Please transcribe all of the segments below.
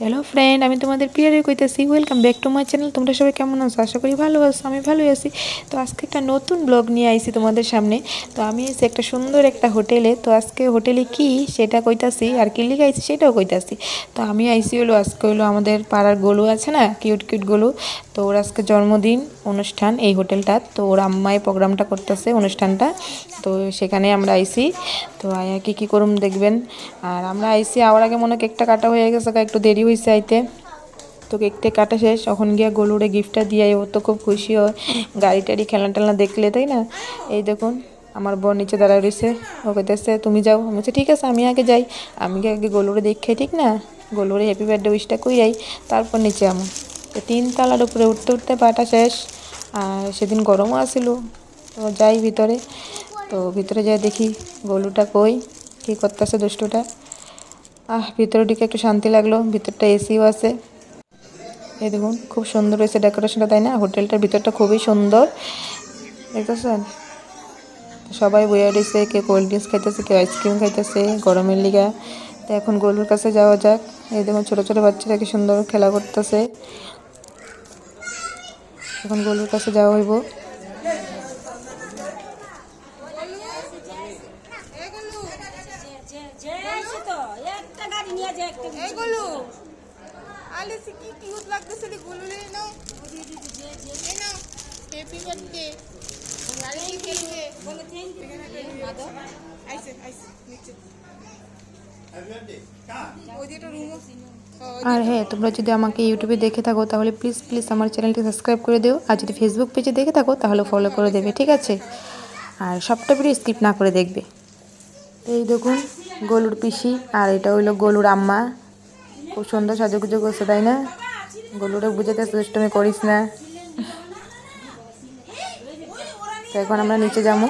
Hello friend, আমি তোমাদের প্রিয়ারে কইতেছি welcome back to my channel. তোমরা সবাই কেমন আছো? আশা করি ভালো আছো। আমি ভালোই আছি। তো আজকে একটা নতুন ব্লগ নিয়ে আইছি তোমাদের সামনে। তো আমি এসে একটা সুন্দর একটা হোটেলে। তো আজকে হোটেলে কি সেটা কইতাছি, আর কি লিখে আইছি সেটাও কইতাছি। তো আমি আইসি হলো আজকে হলো আমাদের পাড়ার গোলু আছে না, কিউট কিউট গোলু। তো ওর আজকে জন্মদিন অনুষ্ঠান এই হোটেলটা। তো ওর আম্মাই প্রোগ্রামটা করতেছে অনুষ্ঠানটা। তো সেখানে আমরা আইসি। তো আয়া কি করুম দেখবেন। আর আমরা আইসি আওয়ার আগে মনে কেকটা কাটা হয়ে গেছে, একটু দেরি হয়েছে আইতে। তো কেকটা কাটা শেষ, এখন গিয়া গলুরে গিফটটা দিয়ে ও তো খুব খুশি হয় গাড়ি টাড়ি খেলনা টেলনা দেখলে, তাই না? এই দেখুন আমার বোন নিচে দাঁড়ায় রয়েছে, ও কইতেছে তুমি যাও। আমি বলছি ঠিক আছে আমি আগে যাই, আমি আগে গলুরে দেখে, ঠিক না? গলুরে হ্যাপি বার্থডে উইশটা কইরাই তারপর নিচে আমি। তো 3 তলার উপরে উঠতে উঠতে পাটা শেষ। আর সেদিন গরমও আসিল। তো যাই ভিতরে। তো ভিতরে যাই দেখি গলুটা কই, কী করতেছে দুষ্টুটা। ভিতরে ঢুকে একটু শান্তি লাগলো, ভিতরটা এসিও আছে। এই দেখুন খুব সুন্দর হয়েছে ডেকোরেশনটা, তাই না? হোটেলটার ভিতরটা খুবই সুন্দর, দেখতেছেন? সবাই বইয়া রয়েছে, কেউ কোল্ড ড্রিঙ্কস খাইতেছে, কেউ আইসক্রিম খাইতেছে গরমের লিগা। তো এখন গলুর কাছে যাওয়া যাক। এই দেখুন ছোটো ছোটো বাচ্চারা কি সুন্দর খেলা করতেছে। এখন গলুর কাছে যাওয়া হইব। আলিসি কি কিউট লাগতেছে রে গুলু রে নাও এই নাও হ্যাপি বার্থডে আলিসি খেলবে বলে থ্যাংক ইউ মাদা আইসে আইসে নিচে হ্যাপি বার্থডে ওদিকে রুম। আর হ্যাঁ, তোমরা যদি আমাকে ইউটিউবে দেখে থাকো তাহলে প্লিজ প্লিজ আমার চ্যানেলটি সাবস্ক্রাইব করে দিও। আর যদি ফেসবুক পেজে দেখে থাকো তাহলে ফলো করে দেবে, ঠিক আছে? আর সবটা ভিডিও স্কিপ না করে দেখবে। এই দেখুন গলুর পিসি, আর এটা হইলো গলুর আম্মা। খুব সুন্দর সাজুগুজু করছে, তাই না? গলুরে বুঝাইতেছে দুষ্টুমি করিস না। তো এখন আমরা নিচে যাবো।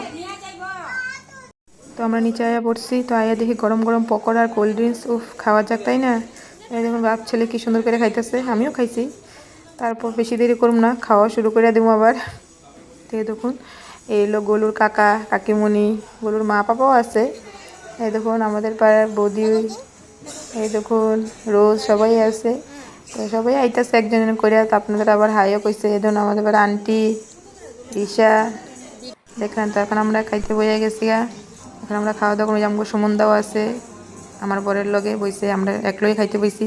তো আমরা নিচে আয়া পড়ছি। তো আয়া দেখি গরম গরম পকোড়া আর কোল্ড ড্রিঙ্কস, উফ খাওয়া যাক, তাই না? এই দেখুন বাপ ছেলে কি সুন্দর করে খাইতেছে, আমিও খাইছি। তারপর বেশি দেরি করুম না, খাওয়া শুরু করে দেবো আবার। তো এই দেখুন এই হলো গলুর কাকা কাকিমণি, গলুর মা বাবাও আছে। এই দেখুন আমাদের পাড়ার বৌদি, এই দেখুন রোজ সবাই আছে। তো সবাই আইতাছে একজন করে। তো আপনাদের আবার হাইও কইছে। এই ধরুন আমাদের পাড়ার আন্টি ঈশা দেখলেন। তো এখন আমরা খাইতে বইয়া গেছি। এখন আমরা খাওয়া দাওয়া করে আমগো সুমনদাও আছে আমার বরের লগে বইছে, আমরা একলগে খাইতে বইছি।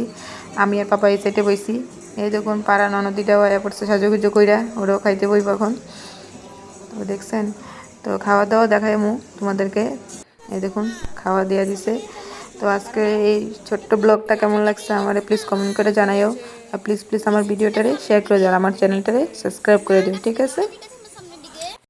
আমি আর পাপা এই সাইডে বইছি। এই দেখুন পাড়া ননদিটাও আয়া পড়ছে সাজুগুজু কইরা, ওরাও খাইতে বইব এখন। তো দেখছেন, তো খাওয়া দাওয়া দেখাই তোমাদেরকে। এই দেখুন খাওয়া দেওয়া দিছে। তো আজকে এই ছোট্ট ব্লগটা কেমন লাগছে আমার প্লিজ কমেন্ট করে জানাইও। আর প্লিজ প্লিজ আমার ভিডিওটারে শেয়ার করে দাও, আমার চ্যানেলটারে সাবস্ক্রাইব করে দিও, ঠিক আছে?